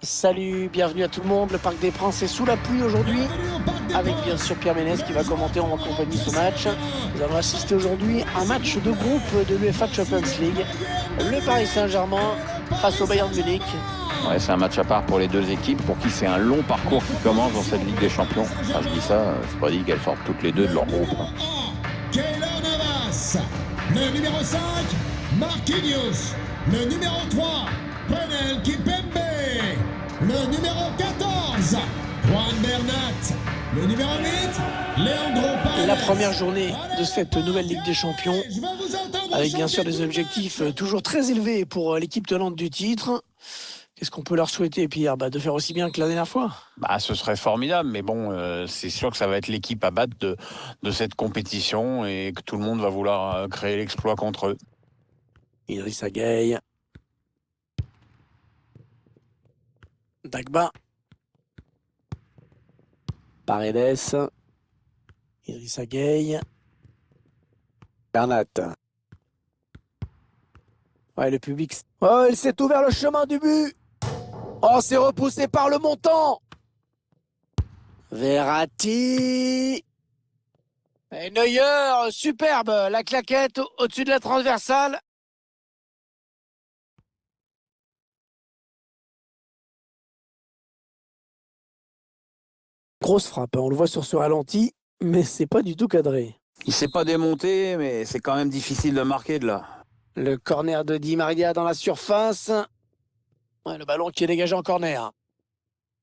Salut, bienvenue à tout le monde. Le Parc des Princes est sous la pluie aujourd'hui, avec bien sûr Pierre Ménès qui va commenter en compagnie ce match. Nous allons assister aujourd'hui à un match de groupe de l'UEFA Champions League. Le Paris Saint-Germain face au Bayern Munich. Ouais, c'est un match à part pour les deux équipes, pour qui c'est un long parcours qui commence dans cette Ligue des Champions. Enfin, je dis ça, c'est pas dit qu'elles sortent toutes les deux de leur groupe. Keylor Navas. Le numéro 5, Marquinhos. Le numéro 3, Penel Kimpembe. Le numéro 14, Juan Bernat. Le numéro 8, Leandro Paredes. La première journée de cette nouvelle Ligue des Champions, avec bien sûr des objectifs toujours très élevés pour l'équipe tenante du titre. Qu'est-ce qu'on peut leur souhaiter, Pierre? De faire aussi bien que la dernière fois. Ce serait formidable, mais bon, c'est sûr que ça va être l'équipe à battre de cette compétition et que tout le monde va vouloir créer l'exploit contre eux. Idrissa Gueye. Dagba. Paredes. Idrissa Gueye. Bernat. Ouais, le public. Oh, il s'est ouvert le chemin du but. Oh, c'est repoussé par le montant. Verratti. Et Neuer, superbe. La claquette au-dessus de la transversale. Grosse frappe, on le voit sur ce ralenti, mais c'est pas du tout cadré. Il s'est pas démonté, mais c'est quand même difficile de marquer de là. Le corner de Di Maria dans la surface. Ouais, le ballon qui est dégagé en corner.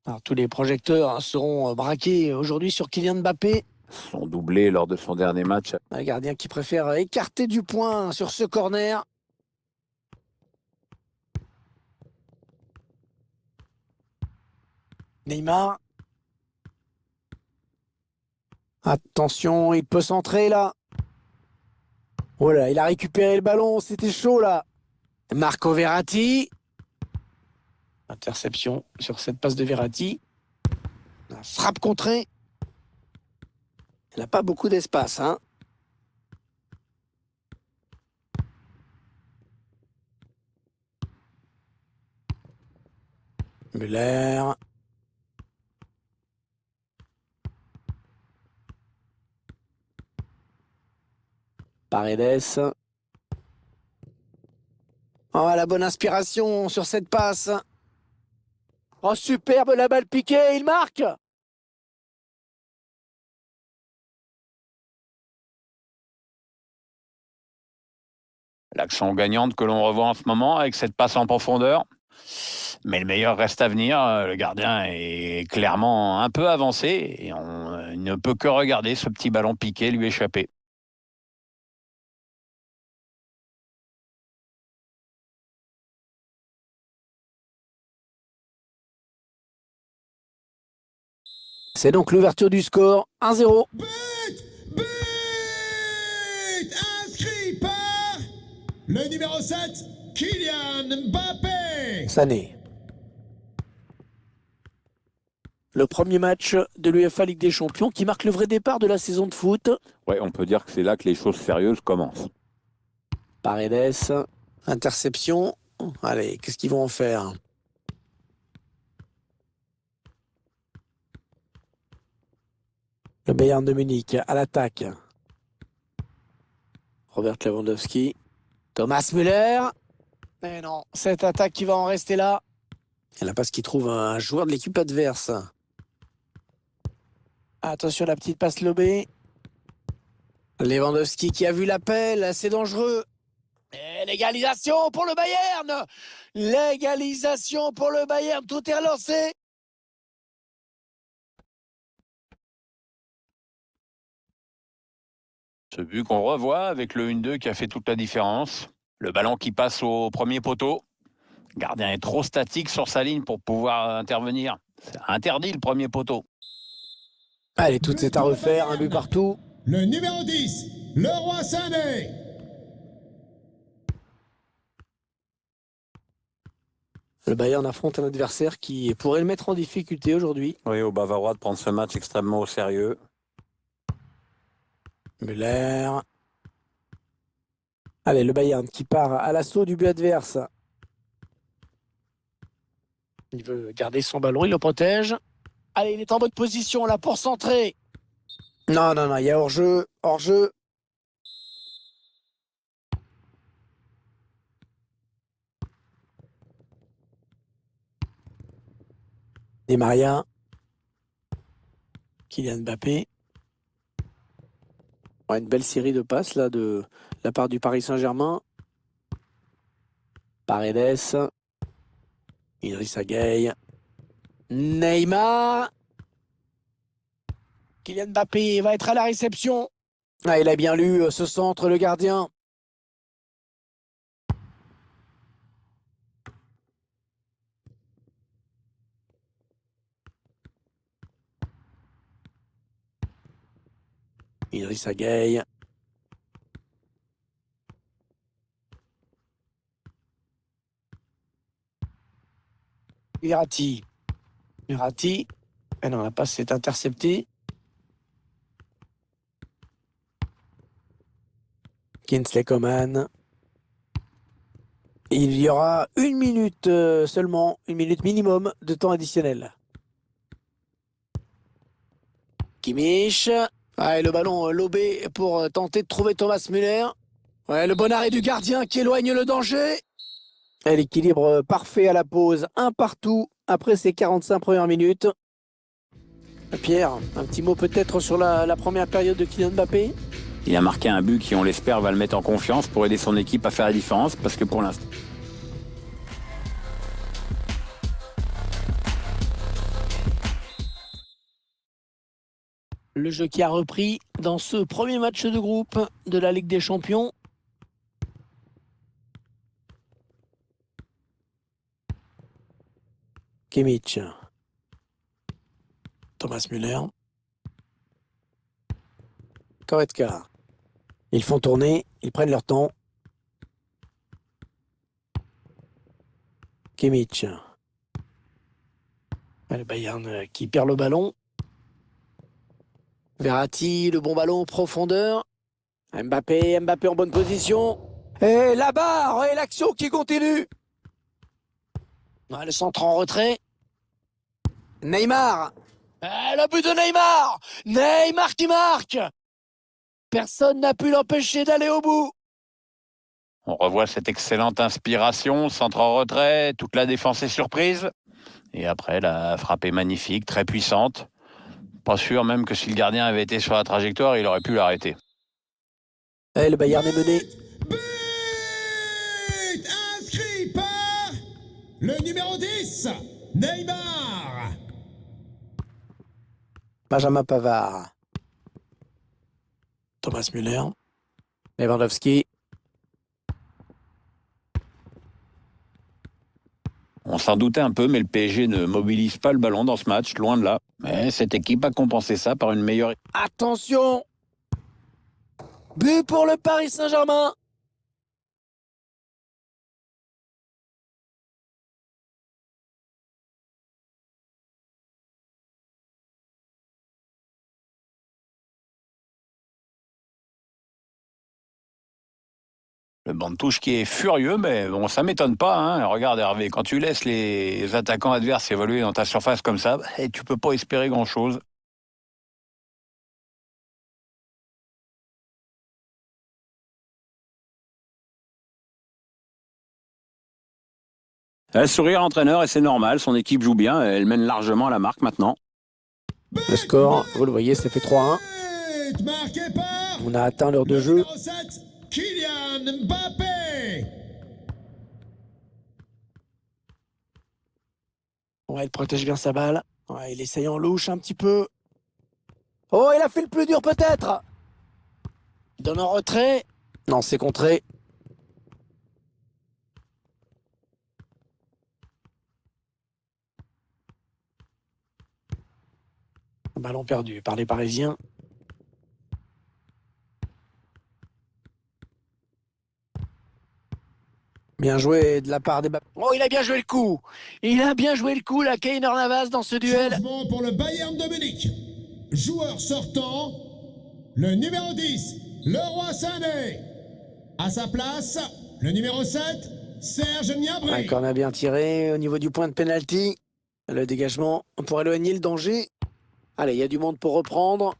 Alors, tous les projecteurs seront braqués aujourd'hui sur Kylian Mbappé. Son doublé lors de son dernier match. Un gardien qui préfère écarter du point sur ce corner. Neymar. Attention, il peut centrer là. Oh là, il a récupéré le ballon, c'était chaud là. Marco Verratti. Interception sur cette passe de Verratti. La frappe contrée. Il n'a pas beaucoup d'espace, hein. Müller. Paredes. Oh, la bonne inspiration sur cette passe. Oh, superbe, la balle piquée, il marque. L'action gagnante que l'on revoit en ce moment avec cette passe en profondeur. Mais le meilleur reste à venir. Le gardien est clairement un peu avancé et on ne peut que regarder ce petit ballon piqué lui échapper. C'est donc l'ouverture du score, 1-0. But inscrit par le numéro 7, Kylian Mbappé. Sané. Le premier match de l'UEFA Ligue des Champions qui marque le vrai départ de la saison de foot. Ouais, on peut dire que c'est là que les choses sérieuses commencent. Paredes, interception. Allez, qu'est-ce qu'ils vont en faire? Le Bayern de Munich à l'attaque. Robert Lewandowski. Thomas Müller. Mais non, cette attaque qui va en rester là. Et la passe qui trouve un joueur de l'équipe adverse. Attention, la petite passe lobée. Lewandowski qui a vu l'appel, c'est dangereux. Et l'égalisation pour le Bayern. L'égalisation pour le Bayern, tout est relancé. Ce but qu'on revoit avec le 1-2 qui a fait toute la différence. Le ballon qui passe au premier poteau. Le gardien est trop statique sur sa ligne pour pouvoir intervenir. C'est interdit le premier poteau. Allez, tout est à refaire, un but partout. Le numéro 10, Leroy Sané. Le Bayern affronte un adversaire qui pourrait le mettre en difficulté aujourd'hui. Oui, aux Bavarois de prendre ce match extrêmement au sérieux. Müller. Allez, le Bayern qui part à l'assaut du but adverse. Il veut garder son ballon, il le protège. Allez, il est en bonne position là pour centrer. Non, non, non, il y a hors-jeu, hors-jeu. Di Maria. Kylian Mbappé. Ouais, une belle série de passes là de la part du Paris Saint-Germain. Paredes. Idrissa Gueye. Neymar. Kylian Mbappé va être à la réception. Ah, il a bien lu ce centre, le gardien. Idrissa Gueye. Verratti. Verratti. Ah non, la passe est interceptée. Kingsley Coman. Il y aura 1 minute seulement, 1 minute minimum de temps additionnel. Kimmich. Ah, et le ballon lobé pour tenter de trouver Thomas Müller. Ouais, le bon arrêt du gardien qui éloigne le danger. Et l'équilibre parfait à la pause, un partout après ces 45 premières minutes. Pierre, un petit mot peut-être sur la première période de Kylian Mbappé. Il a marqué un but qui, on l'espère, va le mettre en confiance pour aider son équipe à faire la différence, parce que pour l'instant... Le jeu qui a repris dans ce premier match de groupe de la Ligue des Champions. Kimmich. Thomas Müller. Goretzka. Ils font tourner, ils prennent leur temps. Kimmich. Le Bayern qui perd le ballon. Verratti, le bon ballon en profondeur. Mbappé en bonne position. Et la barre, et l'action qui continue. Le centre en retrait. Neymar. Le but de Neymar. Neymar qui marque. Personne n'a pu l'empêcher d'aller au bout. On revoit cette excellente inspiration, centre en retrait, toute la défense est surprise. Et après, la frappe est magnifique, très puissante. Pas sûr même que si le gardien avait été sur la trajectoire, il aurait pu l'arrêter. Et le Bayern est mené. But inscrit par le numéro 10, Neymar. Benjamin Pavard. Thomas Müller. Lewandowski. On s'en doutait un peu, mais le PSG ne mobilise pas le ballon dans ce match, loin de là. Mais cette équipe a compensé ça par une meilleure... Attention! But pour le Paris Saint-Germain! Le banc de touche qui est furieux, mais bon, ça m'étonne pas. Hein. Regarde Hervé, quand tu laisses les attaquants adverses évoluer dans ta surface comme ça, tu peux pas espérer grand-chose. Elle sourit à l'entraîneur et c'est normal, son équipe joue bien, elle mène largement à la marque maintenant. Le score, vous le voyez, ça fait 3-1. But marqué par On a atteint l'heure de jeu. numéro 7, Kylian Mbappé. Ouais, il protège bien sa balle. Ouais, il essaye en louche un petit peu. Oh, il a fait le plus dur peut-être. Il donne en retrait. Non, c'est contré. Ballon perdu par les Parisiens. Bien joué de la part des... Oh, il a bien joué le coup. Il a bien joué le coup, la Keylor Navas, dans ce duel. Changement pour le Bayern de Munich. Joueur sortant, le numéro 10, Leroy Sané. À sa place, le numéro 7, Serge Un Gnabry. corner bien tiré au niveau du point de pénalty. Le dégagement pour éloigner le danger. Allez, il y a du monde pour reprendre.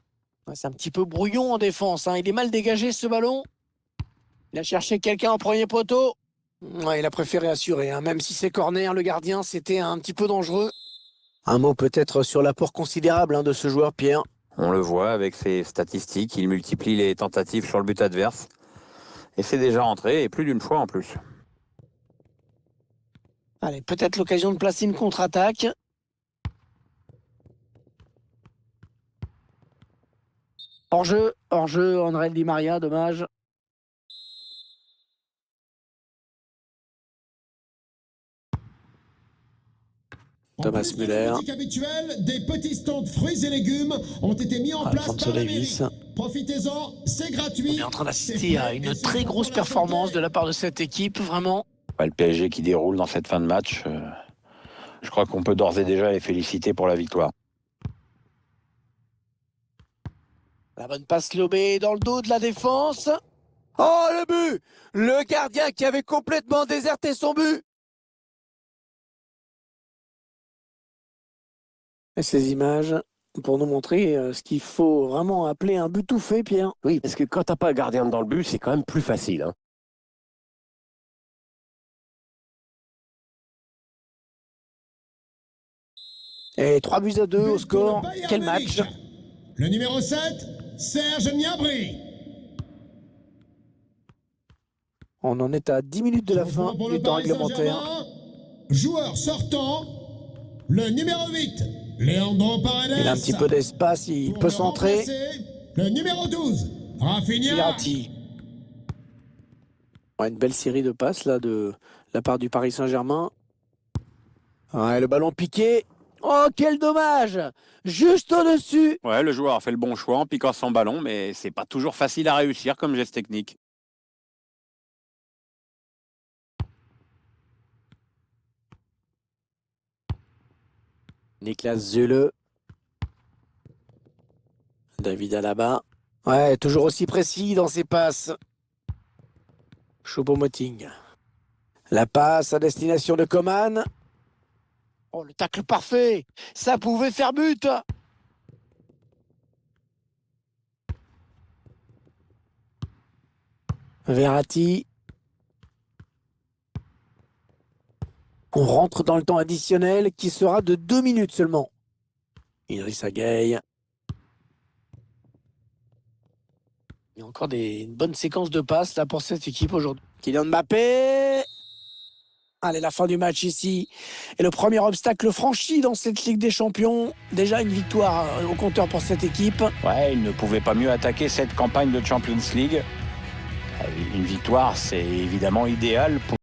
Ouais, c'est un petit peu brouillon en défense, hein. Il est mal dégagé ce ballon. Il a cherché quelqu'un en premier poteau. Ouais, il a préféré assurer, hein. Même si c'est corner, le gardien, c'était un petit peu dangereux. Un mot peut-être sur l'apport considérable, hein, de ce joueur, Pierre. On le voit avec ses statistiques, il multiplie les tentatives sur le but adverse. Et c'est déjà rentré, et plus d'une fois en plus. Allez, peut-être l'occasion de placer une contre-attaque. Hors-jeu, André Di Maria, dommage. Thomas En plus de Müller. la boutique habituelle, des petits stands fruits et légumes ont été mis en place Alphonso par la Davies. mairie. Profitez-en, c'est gratuit. On est en train d'assister à une très grosse performance de la part de cette équipe, vraiment. Le PSG qui déroule dans cette fin de match, je crois qu'on peut d'ores et déjà les féliciter pour la victoire. La bonne passe lobée dans le dos de la défense. Oh, le but! Le gardien qui avait complètement déserté son but. Et ces images pour nous montrer ce qu'il faut vraiment appeler un but tout fait, Pierre. Oui, parce que quand t'as pas un gardien dans le but, c'est quand même plus facile, hein. Et 3-2 au score. Pour le Bayern Quel Munich. match! Le numéro 7, Serge Gnabry. On en est à 10 minutes de la Changement fin pour du le temps Paris réglementaire. Saint-Germain. Joueur sortant, le numéro 8, Leandro Paredes. Il a un petit peu d'espace, il Pour peut le centrer. remplacer, le numéro 12, Rafinha. Verratti. Ouais, une belle série de passes là de la part du Paris Saint-Germain. Ouais, le ballon piqué. Oh, quel dommage! Juste au-dessus. Ouais, le joueur a fait le bon choix en piquant son ballon, mais c'est pas toujours facile à réussir comme geste technique. Niklas Süle. David Alaba. Ouais, toujours aussi précis dans ses passes. Choupo-Moting. La passe à destination de Coman. Oh, le tacle parfait. Ça pouvait faire but. Verratti. On rentre dans le temps additionnel qui sera de 2 minutes seulement. Idrissa Gueye. Il y a encore une bonne séquence de passes là pour cette équipe aujourd'hui. Kylian Mbappé. Allez, la fin du match ici. Et le premier obstacle franchi dans cette Ligue des Champions. Déjà une victoire au compteur pour cette équipe. Ouais, il ne pouvait pas mieux attaquer cette campagne de Champions League. Une victoire, c'est évidemment idéal pour